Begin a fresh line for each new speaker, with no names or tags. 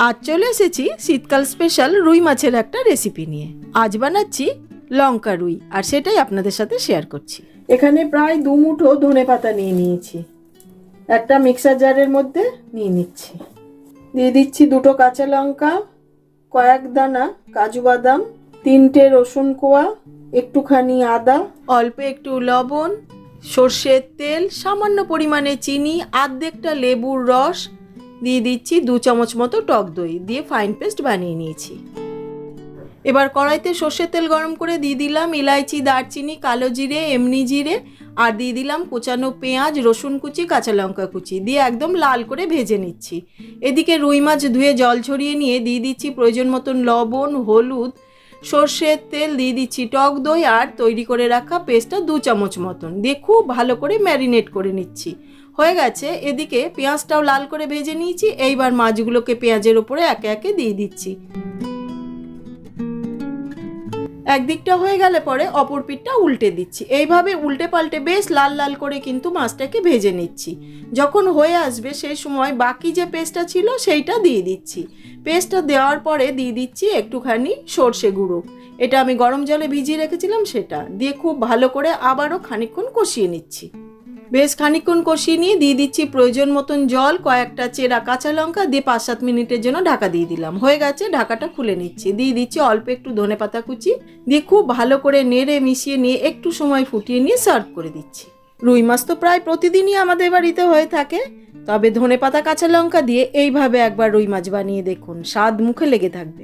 আজ চলে এসেছি শীতকাল স্পেশাল রুই মাছের একটা রেসিপি নিয়ে। আজ বানাচ্ছি লঙ্কা রুই, আর সেটাই আপনাদের সাথে শেয়ার করছি। এখানে প্রায় 2 মুঠো ধনেপাতা নিয়ে নিয়েছি, একটা মিক্সার জারের মধ্যে নিয়ে নিচ্ছি। দিয়ে দিচ্ছি 2টো কাঁচা লঙ্কা, কয়েক দানা কাজু বাদাম, 3টে রসুন কোয়া, একটুখানি আদা, অল্প একটু লবণ, সর্ষের তেল, সামান্য পরিমাণে চিনি, আর্ধেকটা লেবুর রস, দিয়ে দিচ্ছি 2 চামচ মতো টক দই, দিয়ে ফাইন পেস্ট বানিয়ে নিয়েছি। এবার কড়াইতে সর্ষের তেল গরম করে দিয়ে দিলাম ইলাইচি, দারচিনি, কালো জিরে, এমনি জিরে, আর দিয়ে দিলাম কোচানো পেঁয়াজ, রসুন কুচি, কাঁচা লঙ্কা কুচি, দিয়ে একদম লাল করে ভেজে নিচ্ছি। এদিকে রুই মাছ ধুয়ে জল ছড়িয়ে নিয়ে দিয়ে দিচ্ছি প্রয়োজন মতন লবণ, হলুদ, সর্ষের তেল, দিয়ে দিচ্ছি টক দই আর তৈরি করে রাখা পেস্টটা 2 চামচ মতন, দিয়ে খুব ভালো করে ম্যারিনেট করে নিচ্ছি। হয়ে গেছে। এদিকে পেঁয়াজটাও লাল করে ভেজে নিয়েছি। এইবার মাছগুলোকে পেঁয়াজের ওপরে একে একে দিয়ে দিচ্ছি। একদিকটা হয়ে গেলে পরে অপর পিঠটা উল্টে দিচ্ছি। এইভাবে উল্টে পাল্টে বেশ লাল লাল করে কিন্তু মাছটাকে ভেজে নিচ্ছি। যখন হয়ে আসবে সেই সময় বাকি যে পেস্টটা ছিল সেইটা দিয়ে দিচ্ছি। পেস্টটা দেওয়ার পরে দিয়ে দিচ্ছি একটুখানি সর্ষে গুঁড়ো, এটা আমি গরম জলে ভিজিয়ে রেখেছিলাম, সেটা দিয়ে খুব ভালো করে আবারও খানিকক্ষণ কষিয়ে নিচ্ছি। বেশ খানিকক্ষণ কষিয়ে নিয়ে দিয়ে দিচ্ছি প্রয়োজন মতন জল, কয়েকটা চেরা কাঁচা লঙ্কা, দিয়ে 5-7 মিনিটের জন্য ঢাকা দিয়ে দিলাম। হয়ে গেছে, ঢাকাটা খুলে নিচ্ছি। দিয়ে দিচ্ছি অল্প একটু ধনেপাতা কুচি, দিয়ে খুব ভালো করে নেড়ে মিশিয়ে নিয়ে একটু সময় ফুটিয়ে নিয়ে সার্ভ করে দিচ্ছি। রুই মাছ তো প্রায় প্রতিদিনই আমাদের বাড়িতে হয়ে থাকে, তবে ধনেপাতা কাঁচা লঙ্কা দিয়ে এইভাবে একবার রুই মাছ বানিয়ে দেখুন, স্বাদ মুখে লেগে থাকবে।